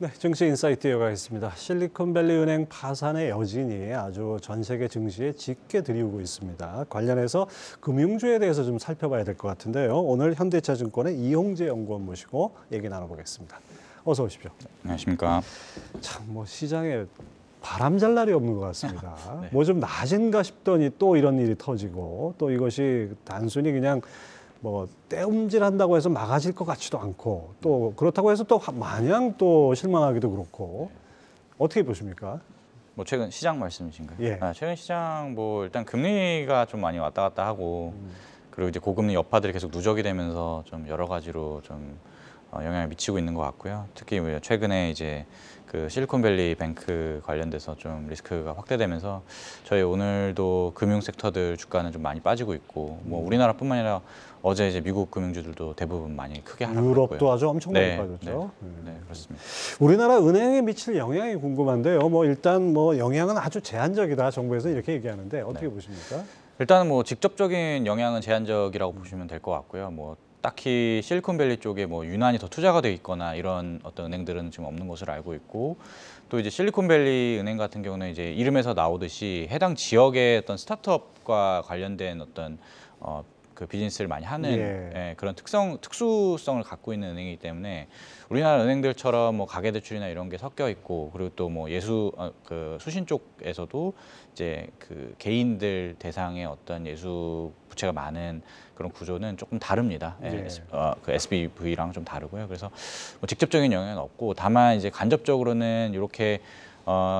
네, 증시 인사이트 이어가겠습니다. 실리콘밸리 은행 파산의 여진이 아주 전 세계 증시에 짙게 들이우고 있습니다. 관련해서 금융주에 대해서 좀 살펴봐야 될 것 같은데요. 오늘 현대차증권의 이홍재 연구원 모시고 얘기 나눠보겠습니다. 어서 오십시오. 안녕하십니까. 참 뭐 시장에 바람잘 날이 없는 것 같습니다. 네. 뭐 좀 낮은가 싶더니 또 이런 일이 터지고 또 이것이 단순히 그냥 뭐 떼움질한다고 해서 막아질 것 같지도 않고 또 그렇다고 해서 또 마냥 또 실망하기도 그렇고 어떻게 보십니까? 뭐 최근 시장 말씀이신가요? 예. 최근 시장 뭐 일단 금리가 좀 많이 왔다 갔다 하고 그리고 이제 고금리 여파들이 계속 누적이 되면서 좀 여러 가지로 좀 영향을 미치고 있는 것 같고요. 특히 뭐 최근에 이제 그 실리콘밸리 뱅크 관련돼서 좀 리스크가 확대되면서 저희 오늘도 금융 섹터들 주가는 좀 많이 빠지고 있고 뭐 우리나라뿐만 아니라 어제 이제 미국 금융주들도 대부분 많이 크게 하락했고요. 유럽도 아주 엄청나게 빠졌죠. 네, 그렇습니다. 우리나라 은행에 미칠 영향이 궁금한데요. 뭐 일단 뭐 영향은 아주 제한적이다. 정부에서 이렇게 얘기하는데 어떻게 보십니까? 일단은 뭐 직접적인 영향은 제한적이라고 보시면 될 것 같고요. 뭐 딱히 실리콘밸리 쪽에 뭐 유난히 더 투자가 돼 있거나 이런 어떤 은행들은 지금 없는 것으로 알고 있고 또 이제 실리콘밸리 은행 같은 경우는 이제 이름에서 나오듯이 해당 지역의 어떤 스타트업과 관련된 어떤 그 비즈니스를 많이 하는 그런 특수성을 갖고 있는 은행이기 때문에 우리나라 은행들처럼 뭐 가계대출이나 이런 게 섞여 있고 그리고 또 뭐 그 수신 쪽에서도 이제 그 개인들 대상의 어떤 예수 부채가 많은 그런 구조는 조금 다릅니다. 그 SBV랑 좀 다르고요. 그래서 뭐 직접적인 영향은 없고 다만 이제 간접적으로는 이렇게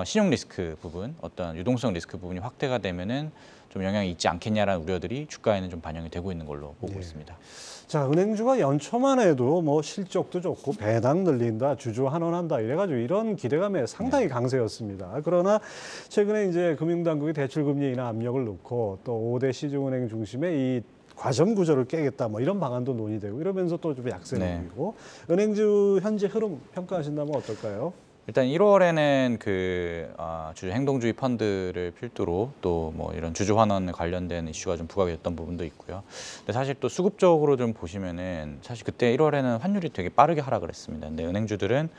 신용 리스크 부분, 어떤 유동성 리스크 부분이 확대가 되면은 좀 영향이 있지 않겠냐라는 우려들이 주가에는 좀 반영이 되고 있는 걸로 보고 있습니다. 자, 은행주가 연초만 해도 뭐 실적도 좋고 배당 늘린다, 주주 환원한다 이래가지고 이런 기대감에 상당히 강세였습니다. 그러나 최근에 이제 금융당국이 대출금리 인하 압력을 넣고 또 5대 시중은행 중심의 이 과점 구조를 깨겠다 뭐 이런 방안도 논의되고 이러면서 또 좀 약세를 보이고 은행주 현재 흐름 평가하신다면 어떨까요? 일단 1월에는 그 주주 행동주의 펀드를 필두로 또 뭐 이런 주주 환원 관련된 이슈가 좀 부각이 됐던 부분도 있고요. 근데 사실 또 수급적으로 좀 보시면은 사실 그때 1월에는 환율이 되게 빠르게 하락을 했습니다. 근데 은행주들은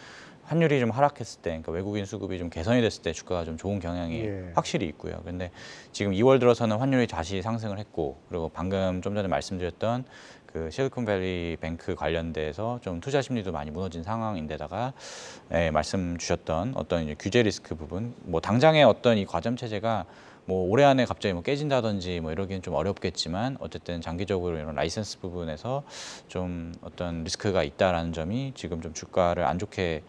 환율이 좀 하락했을 때, 그러니까 외국인 수급이 좀 개선이 됐을 때 주가가 좀 좋은 경향이 확실히 있고요. 근데 지금 2월 들어서는 환율이 다시 상승을 했고, 그리고 방금 좀 전에 말씀드렸던 그 실리콘밸리 뱅크 관련돼서 좀 투자 심리도 많이 무너진 상황인데다가 말씀 주셨던 어떤 이제 규제 리스크 부분, 뭐 당장의 어떤 이 과점 체제가 뭐 올해 안에 갑자기 뭐 깨진다든지 뭐 이러기는 좀 어렵겠지만 어쨌든 장기적으로 이런 라이센스 부분에서 좀 어떤 리스크가 있다라는 점이 지금 좀 주가를 안 좋게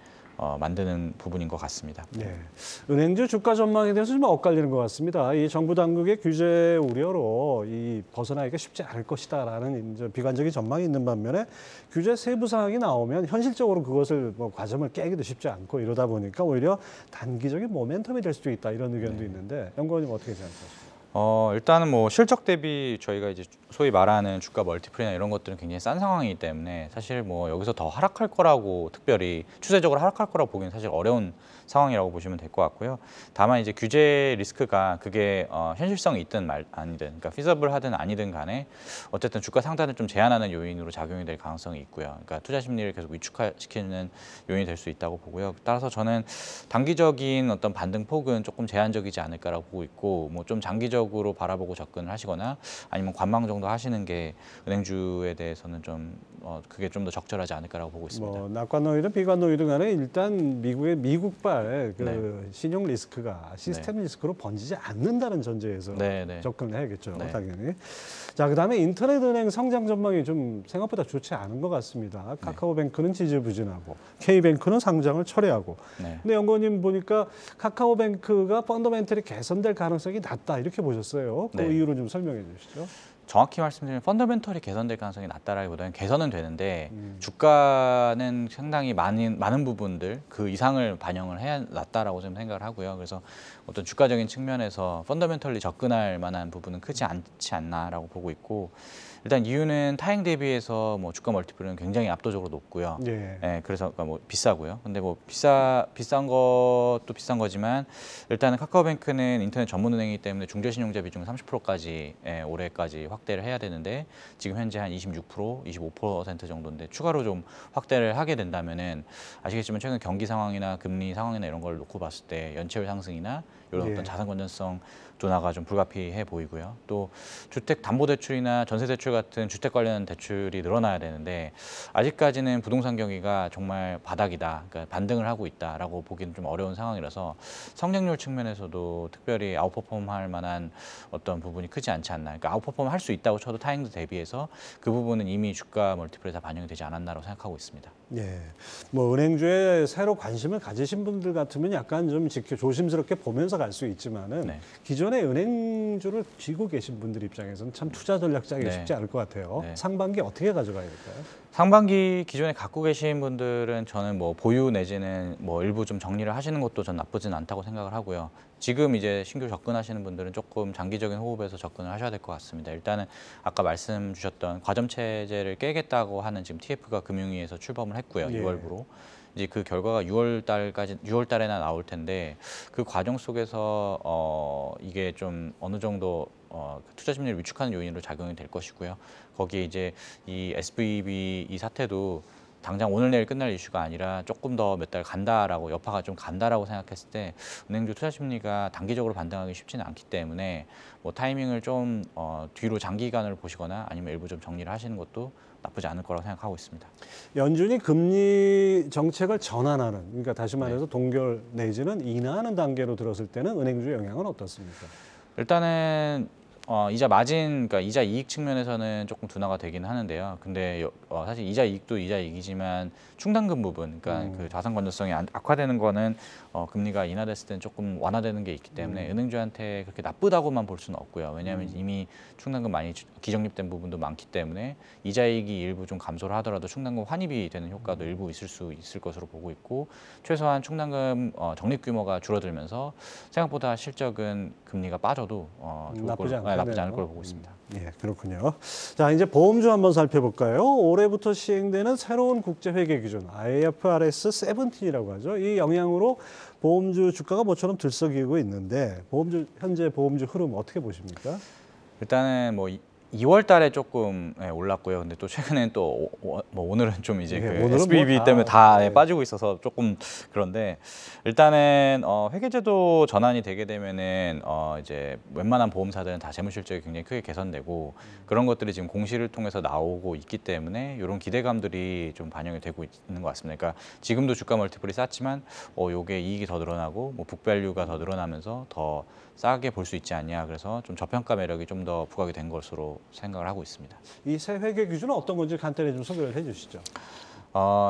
만드는 부분인 것 같습니다. 네. 은행주 주가 전망에 대해서 좀 엇갈리는 것 같습니다. 이 정부 당국의 규제 우려로 이 벗어나기가 쉽지 않을 것이다라는 이제 비관적인 전망이 있는 반면에 규제 세부 사항이 나오면 현실적으로 그것을 뭐 과점을 깨기도 쉽지 않고 이러다 보니까 오히려 단기적인 모멘텀이 될 수도 있다 이런 의견도 있는데 연구원님 어떻게 생각하십니까? 일단은 뭐 실적 대비 저희가 이제 소위 말하는 주가 멀티플이나 이런 것들은 굉장히 싼 상황이기 때문에 사실 뭐 여기서 더 하락할 거라고 특별히 추세적으로 하락할 거라고 보기는 사실 어려운 상황이라고 보시면 될 것 같고요. 다만 이제 규제 리스크가 그게 현실성이 있든 아니든, 그러니까 피저블 하든 아니든 간에 어쨌든 주가 상단을 좀 제한하는 요인으로 작용이 될 가능성이 있고요. 그러니까 투자 심리를 계속 위축시키는 요인이 될 수 있다고 보고요. 따라서 저는 단기적인 어떤 반등 폭은 조금 제한적이지 않을까라고 보고 있고, 뭐 좀 장기적으로 바라보고 접근을 하시거나 아니면 관망 정도 하시는 게 은행주에 대해서는 좀 그게 좀 더 적절하지 않을까라고 보고 있습니다. 뭐 낙관론이든 비관론이든 간에 일단 미국의 미국발 그 신용 리스크가 시스템 리스크로 번지지 않는다는 전제에서 접근을 해야겠죠. 당연히. 자, 그다음에 인터넷 은행 성장 전망이 좀 생각보다 좋지 않은 것 같습니다. 카카오뱅크는 지지부진하고 K뱅크는 상장을 철회하고. 근데 연구원님 보니까 카카오뱅크가 펀더멘털이 개선될 가능성이 낮다 이렇게 보셨어요. 그 이유를 좀 설명해 주시죠. 정확히 말씀드리면 펀더멘털이 개선될 가능성이 낮다라기보다는 개선은 되는데 주가는 상당히 많은 부분들 그 이상을 반영을 해야 낫다라고 좀 생각을 하고요. 그래서 어떤 주가적인 측면에서 펀더멘털리 접근할 만한 부분은 크지 않지 않나라고 보고 있고, 일단 이유는 타행 대비해서 뭐 주가 멀티플은 굉장히 압도적으로 높고요. 예, 그래서 그러니까 뭐 비싸고요. 근데 뭐 비싼 것도 비싼 거지만 일단은 카카오뱅크는 인터넷 전문은행이기 때문에 중저신용자 비중 30%까지 올해까지 확대를 해야 되는데 지금 현재 한 26%, 25% 정도인데 추가로 좀 확대를 하게 된다면은 아시겠지만 최근 경기 상황이나 금리 상황이나 이런 걸 놓고 봤을 때 연체율 상승이나 이런 어떤 자산 건전성 둔화가 좀 불가피해 보이고요. 또 주택담보대출이나 전세대출 같은 주택 관련 대출이 늘어나야 되는데 아직까지는 부동산 경기가 정말 바닥이다, 그러니까 반등을 하고 있다라고 보기는 좀 어려운 상황이라서 성장률 측면에서도 특별히 아웃퍼폼할 만한 어떤 부분이 크지 않지 않나. 그러니까 아웃퍼폼 할 수 있다고 쳐도 타행도 대비해서 그 부분은 이미 주가 멀티플에 다 반영이 되지 않았나라고 생각하고 있습니다. 예, 뭐 은행주에 새로 관심을 가지신 분들 같으면 약간 좀 조심스럽게 보면서 갈 수 있지만은 기존의 은행주를 쥐고 계신 분들 입장에서는 참 투자 전략 짜기 쉽지 않을 것 같아요. 상반기 어떻게 가져가야 될까요? 상반기 기존에 갖고 계신 분들은 저는 뭐 보유 내지는 뭐 일부 좀 정리를 하시는 것도 전 나쁘진 않다고 생각을 하고요. 지금 이제 신규 접근하시는 분들은 조금 장기적인 호흡에서 접근을 하셔야 될 것 같습니다. 일단은 아까 말씀 주셨던 과점 체제를 깨겠다고 하는 지금 TF가 금융위에서 출범을 했고요. 2월부로. 이제 그 결과가 6월 달에나 나올 텐데 그 과정 속에서 이게 좀 어느 정도 투자 심리를 위축하는 요인으로 작용이 될 것이고요. 거기에 이제 이 SVB 이 사태도 당장 오늘 내일 끝날 이슈가 아니라 조금 더 몇 달 간다라고 여파가 좀 간다라고 생각했을 때 은행주 투자 심리가 단기적으로 반등하기 쉽지는 않기 때문에 뭐 타이밍을 좀 뒤로 장기간을 보시거나 아니면 일부 좀 정리를 하시는 것도 나쁘지 않을 거라고 생각하고 있습니다. 연준이 금리 정책을 전환하는, 그러니까 다시 말해서 동결 내지는 인하하는 단계로 들었을 때는 은행주의 영향은 어떻습니까? 일단은 이자 마진, 그러니까 이자 이익 측면에서는 조금 둔화가 되긴 하는데요. 근데 사실 이자 이익도 이자 이익이지만 충당금 부분, 그러니까 그 자산 건전성이 악화되는 거는 금리가 인하됐을 때는 조금 완화되는 게 있기 때문에 은행주한테 그렇게 나쁘다고만 볼 수는 없고요. 왜냐하면 이미 충당금 많이 기적립된 부분도 많기 때문에 이자 이익이 일부 좀 감소를 하더라도 충당금 환입이 되는 효과도 일부 있을 수 있을 것으로 보고 있고 최소한 충당금 적립 규모가 줄어들면서 생각보다 실적은 금리가 빠져도 나쁘지 않을 걸로 보고 있습니다. 예, 그렇군요. 자, 이제 보험주 한번 살펴볼까요? 올해부터 시행되는 새로운 국제 회계 기준 IFRS 17이라고 하죠. 이 영향으로 보험주 주가가 모처럼 들썩이고 있는데 현재 보험주 흐름 어떻게 보십니까? 일단은 뭐 2월 달에 조금 올랐고요. 근데 또 최근엔 또 뭐 오늘은 좀 이제 그 SVB 뭐 때문에 다 빠지고 있어서 조금 그런데 일단은 회계제도 전환이 되게 되면은 이제 웬만한 보험사들은 다 재무 실적이 굉장히 크게 개선되고 그런 것들이 지금 공시를 통해서 나오고 있기 때문에 이런 기대감들이 좀 반영이 되고 있는 것 같습니다. 그러니까 지금도 주가 멀티플이 쌌지만 요게 이익이 더 늘어나고 뭐 북밸류가 더 늘어나면서 더 싸게 볼 수 있지 않냐. 그래서 좀 저평가 매력이 좀 더 부각이 된 것으로 생각을 하고 있습니다. 이 새 회계 기준은 어떤 건지 간단히 좀 소개를 해주시죠.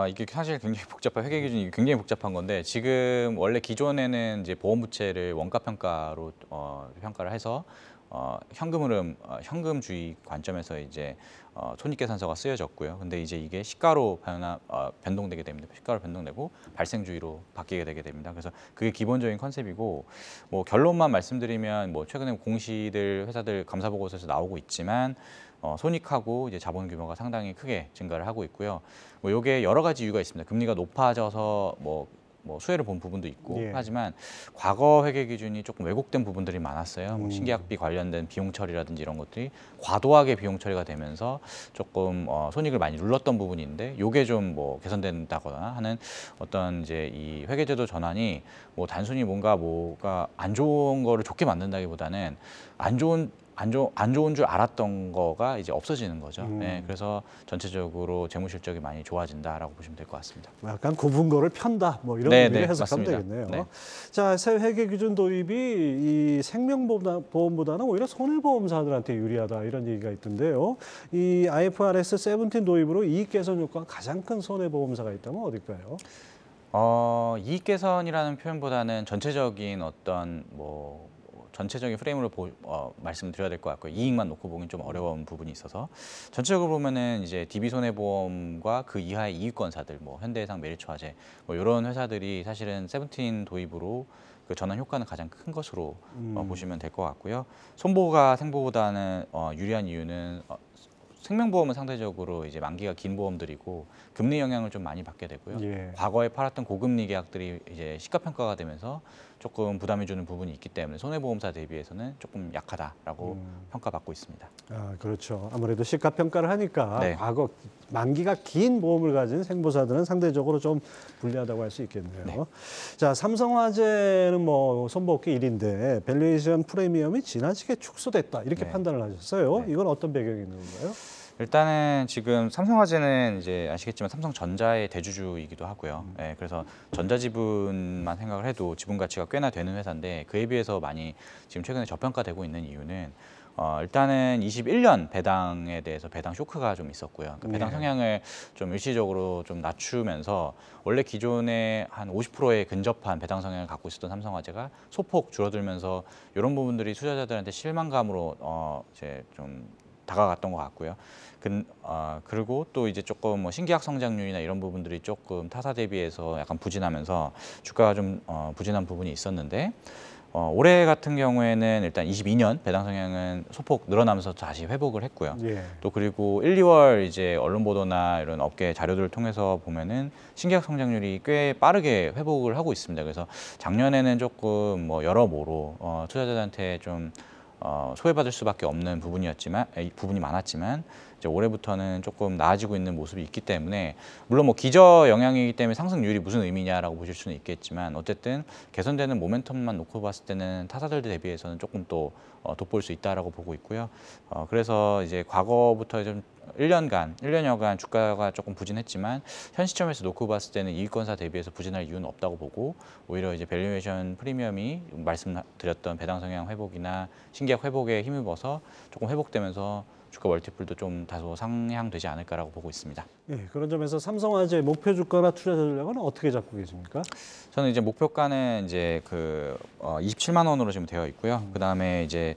이게 사실 굉장히 회계 기준이 굉장히 복잡한 건데 지금 원래 기존에는 이제 보험 부채를 원가 평가로 평가를 해서 현금 흐름, 현금주의 관점에서 이제 손익계산서가 쓰여졌고요. 근데 이제 이게 시가로 변동되게 됩니다. 시가로 변동되고 발생주의로 바뀌게 되게 됩니다. 그래서 그게 기본적인 컨셉이고 뭐 결론만 말씀드리면 뭐 최근에 공시들 회사들 감사 보고서에서 나오고 있지만 손익하고 이제 자본 규모가 상당히 크게 증가를 하고 있고요. 뭐 요게 여러 가지 이유가 있습니다. 금리가 높아져서 뭐 수혜를 본 부분도 있고 하지만 과거 회계 기준이 조금 왜곡된 부분들이 많았어요. 뭐 신계약비 관련된 비용 처리라든지 이런 것들이 과도하게 비용 처리가 되면서 조금 손익을 많이 눌렀던 부분인데 요게 좀 뭐 개선된다거나 하는 어떤 이제 이 회계제도 전환이 뭐 단순히 뭐가 안 좋은 거를 좋게 만든다기보다는 안 좋은 줄 알았던 거가 이제 없어지는 거죠. 네, 그래서 전체적으로 재무 실적이 많이 좋아진다라고 보시면 될 것 같습니다. 약간 굽은 거를 편다, 뭐 이런 의미로 해석하면 되겠네요. 네. 자, 새 회계 기준 도입이 이 생명보험보다는 오히려 손해보험사들한테 유리하다 이런 얘기가 있던데요. 이 IFRS 17 도입으로 이익 개선 효과가 가장 큰 손해보험사가 있다면 어딜까요? 이익 개선이라는 표현보다는 전체적인 어떤 전체적인 프레임으로 말씀드려야 될 것 같고요. 이익만 놓고 보긴 좀 어려운 부분이 있어서 전체적으로 보면은 이제 DB손해보험과 그 이하의 이익권사들, 뭐 현대해상, 메리츠화재 뭐 이런 회사들이 사실은 17 도입으로 그 전환 효과는 가장 큰 것으로 보시면 될 것 같고요. 손보가 생보보다는 유리한 이유는 생명보험은 상대적으로 이제 만기가 긴 보험들이고 금리 영향을 좀 많이 받게 되고요. 예. 과거에 팔았던 고금리 계약들이 이제 시가평가가 되면서 조금 부담이 주는 부분이 있기 때문에 손해보험사 대비해서는 조금 약하다라고 평가받고 있습니다. 아, 그렇죠. 아무래도 시가평가를 하니까 네. 과거 만기가 긴 보험을 가진 생보사들은 상대적으로 좀 불리하다고 할 수 있겠네요. 네. 자, 삼성화재는 뭐 손보기 1인데 밸류에이션 프리미엄이 지나치게 축소됐다 이렇게 네. 판단을 하셨어요. 네. 이건 어떤 배경이 있는 건가요? 일단은 지금 삼성화재는 이제 아시겠지만 삼성전자의 대주주이기도 하고요. 네, 그래서 전자지분만 생각을 해도 지분 가치가 꽤나 되는 회사인데 그에 비해서 많이 지금 최근에 저평가되고 있는 이유는 일단은 21년 배당에 대해서 배당 쇼크가 좀 있었고요. 그 배당 성향을 좀 일시적으로 좀 낮추면서 원래 기존에 한 50%에 근접한 배당 성향을 갖고 있었던 삼성화재가 소폭 줄어들면서 이런 부분들이 투자자들한테 실망감으로 이제 좀 다가갔던 것 같고요. 그리고 또 이제 조금 뭐 신계약 성장률이나 이런 부분들이 조금 타사 대비해서 약간 부진하면서 주가가 좀 부진한 부분이 있었는데 올해 같은 경우에는 일단 22년 배당 성향은 소폭 늘어나면서 다시 회복을 했고요. 예. 또 그리고 1, 2월 이제 언론 보도나 이런 업계 자료들을 통해서 보면은 신계약 성장률이 꽤 빠르게 회복을 하고 있습니다. 그래서 작년에는 조금 뭐 여러모로 투자자들한테 좀 소외받을 수밖에 없는 부분이 많았지만 이제 올해부터는 조금 나아지고 있는 모습이 있기 때문에 물론 뭐 기저 영향이기 때문에 상승률이 무슨 의미냐라고 보실 수는 있겠지만 어쨌든 개선되는 모멘텀만 놓고 봤을 때는 타사들 대비해서는 조금 또 돋보일 수 있다라고 보고 있고요. 그래서 이제 과거부터 좀 1년여간 주가가 조금 부진했지만 현 시점에서 놓고 봤을 때는 이익권사 대비해서 부진할 이유는 없다고 보고 오히려 이제 밸류에이션 프리미엄이 말씀드렸던 배당 성향 회복이나 신계약 회복에 힘입어서 조금 회복되면서 주가 멀티플도 좀 다소 상향되지 않을까라고 보고 있습니다. 예, 그런 점에서 삼성화재 목표 주가나 투자 전략은 어떻게 잡고 계십니까? 저는 이제 목표가는 이제 27만 원으로 지금 되어 있고요. 그다음에 이제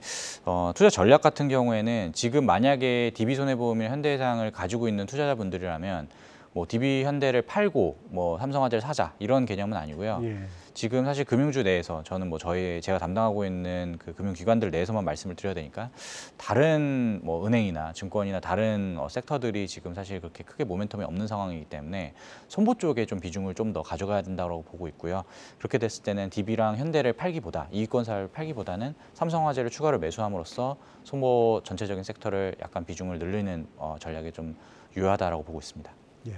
투자 전략 같은 경우에는 지금 만약에 DB손해보험이나 현대해상을 가지고 있는 투자자분들이라면 뭐 DB현대를 팔고 뭐 삼성화재를 사자 이런 개념은 아니고요. 예. 지금 사실 금융주 내에서 저는 뭐 제가 담당하고 있는 그 금융기관들 내에서만 말씀을 드려야 되니까 다른 뭐 은행이나 증권이나 다른 섹터들이 지금 사실 그렇게 크게 모멘텀이 없는 상황이기 때문에 손보 쪽에 좀 비중을 좀 더 가져가야 된다고 보고 있고요. 그렇게 됐을 때는 DB랑 현대를 팔기보다 이익권사를 팔기보다는 삼성화재를 추가로 매수함으로써 손보 전체적인 섹터를 약간 비중을 늘리는 전략이 좀 유효하다라고 보고 있습니다. 예.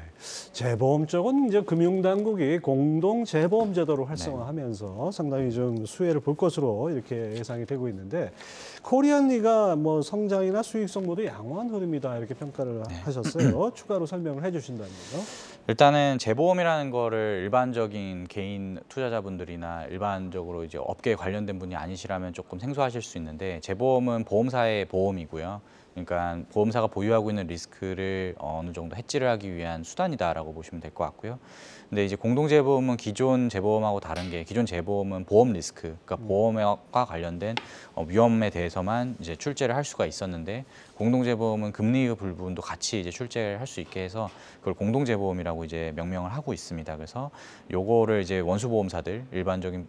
재보험 쪽은 이제 금융당국이 공동 재보험 제도를 활성화하면서 상당히 좀 수혜를 볼 것으로 이렇게 예상이 되고 있는데 코리안리가 뭐 성장이나 수익성 모두 양호한 흐름이다 이렇게 평가를 하셨어요. 추가로 설명을 해주신다면요. 일단은 재보험이라는 거를 일반적인 개인 투자자분들이나 일반적으로 이제 업계에 관련된 분이 아니시라면 조금 생소하실 수 있는데 재보험은 보험사의 보험이고요. 그러니까 보험사가 보유하고 있는 리스크를 어느 정도 해지를 하기 위한 수단이다라고 보시면 될 것 같고요. 근데 이제 공동재보험은 기존 재보험하고 다른 게 기존 재보험은 보험 리스크, 그러니까 보험과 관련된 위험에 대해서만 이제 출제를 할 수가 있었는데 공동재보험은 금리 부분도 같이 이제 출제를 할 수 있게 해서 그걸 공동재보험이라고 이제 명명을 하고 있습니다. 그래서 요거를 이제 원수보험사들 일반적인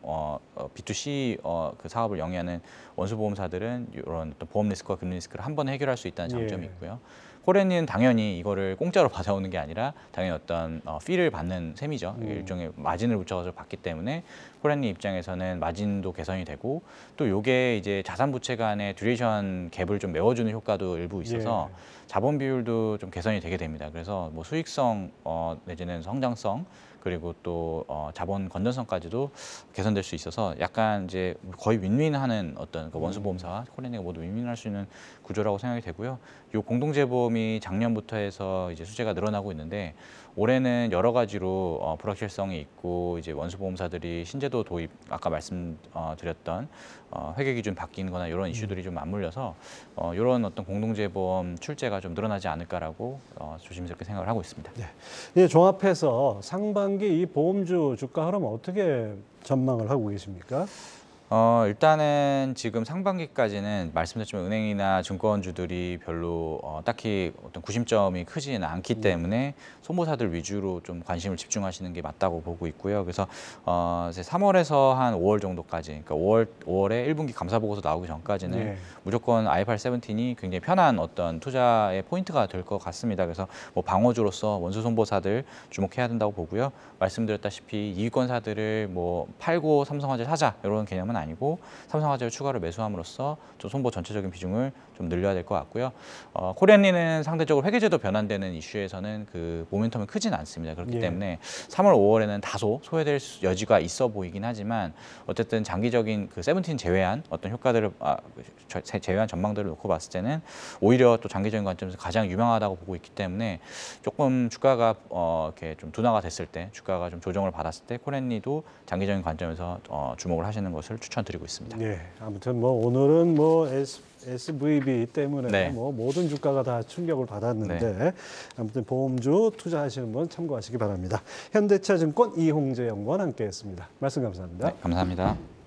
B2C 그 사업을 영위하는 원수보험사들은 이런 어떤 보험 리스크와 금리 리스크를 한 번에 해결할 수 있다는 장점이 있고요. 코레니는 당연히 이거를 공짜로 받아오는 게 아니라 당연히 어떤 피를 받는 셈이죠. 일종의 마진을 붙여서 받기 때문에 코레니 입장에서는 마진도 개선이 되고 또 요게 이제 자산 부채 간의 듀레이션 갭을 좀 메워주는 효과도 일부 있어서 자본 비율도 좀 개선이 되게 됩니다. 그래서 뭐 수익성 내지는 성장성 그리고 또 자본 건전성까지도 개선될 수 있어서 약간 이제 거의 윈윈하는 어떤 그 원수보험사와 코레니가 모두 윈윈할 수 있는 구조라고 생각이 되고요. 요 공동재보험이 작년부터 해서 이제 수재가 늘어나고 있는데 올해는 여러 가지로 불확실성이 있고 이제 원수보험사들이 신제도 도입 아까 말씀드렸던 회계 기준 바뀌는-거나 이런 이슈들이 좀 맞물려서 이런 어떤 공동재보험 출제가 좀 늘어나지 않을까라고 조심스럽게 생각을 하고 있습니다. 네. 예, 종합해서 상반기 이 보험주 주가 흐름 어떻게 전망을 하고 계십니까? 일단은 지금 상반기까지는 말씀드렸지만 은행이나 증권주들이 별로 딱히 어떤 구심점이 크지는 않기 때문에 손보사들 위주로 좀 관심을 집중하시는 게 맞다고 보고 있고요. 그래서 이제 3월에서 한 5월 정도까지, 그러니까 5월에 1분기 감사보고서 나오기 전까지는 네. 무조건 IFRS 17이 굉장히 편한 어떤 투자의 포인트가 될 것 같습니다. 그래서 뭐 방어주로서 원수 손보사들 주목해야 된다고 보고요. 말씀드렸다시피 이익권사들을 뭐 팔고 삼성화재 사자 이런 개념은 아니고 삼성화재를 추가로 매수함으로써 좀 손보 전체적인 비중을 좀 늘려야 될 것 같고요. 코리안리는 상대적으로 회계제도 변환되는 이슈에서는 그 모멘텀이 크진 않습니다. 그렇기 때문에 3월, 5월에는 다소 소외될 여지가 있어 보이긴 하지만 어쨌든 장기적인 그 세븐틴 제외한 어떤 효과들을 제외한 전망들을 놓고 봤을 때는 오히려 또 장기적인 관점에서 가장 유망하다고 보고 있기 때문에 조금 주가가 이렇게 좀 둔화가 됐을 때, 주가가 좀 조정을 받았을 때 코리안리도 장기적인 관점에서 주목을 하시는 것을 추천드리고 있습니다. 네, 아무튼 뭐 오늘은 뭐 SVB 때문에 네. 뭐 모든 주가가 다 충격을 받았는데 아무튼 보험주 투자하시는 분 참고하시기 바랍니다. 현대차증권 이홍재 연구원 함께했습니다. 말씀 감사합니다. 네, 감사합니다.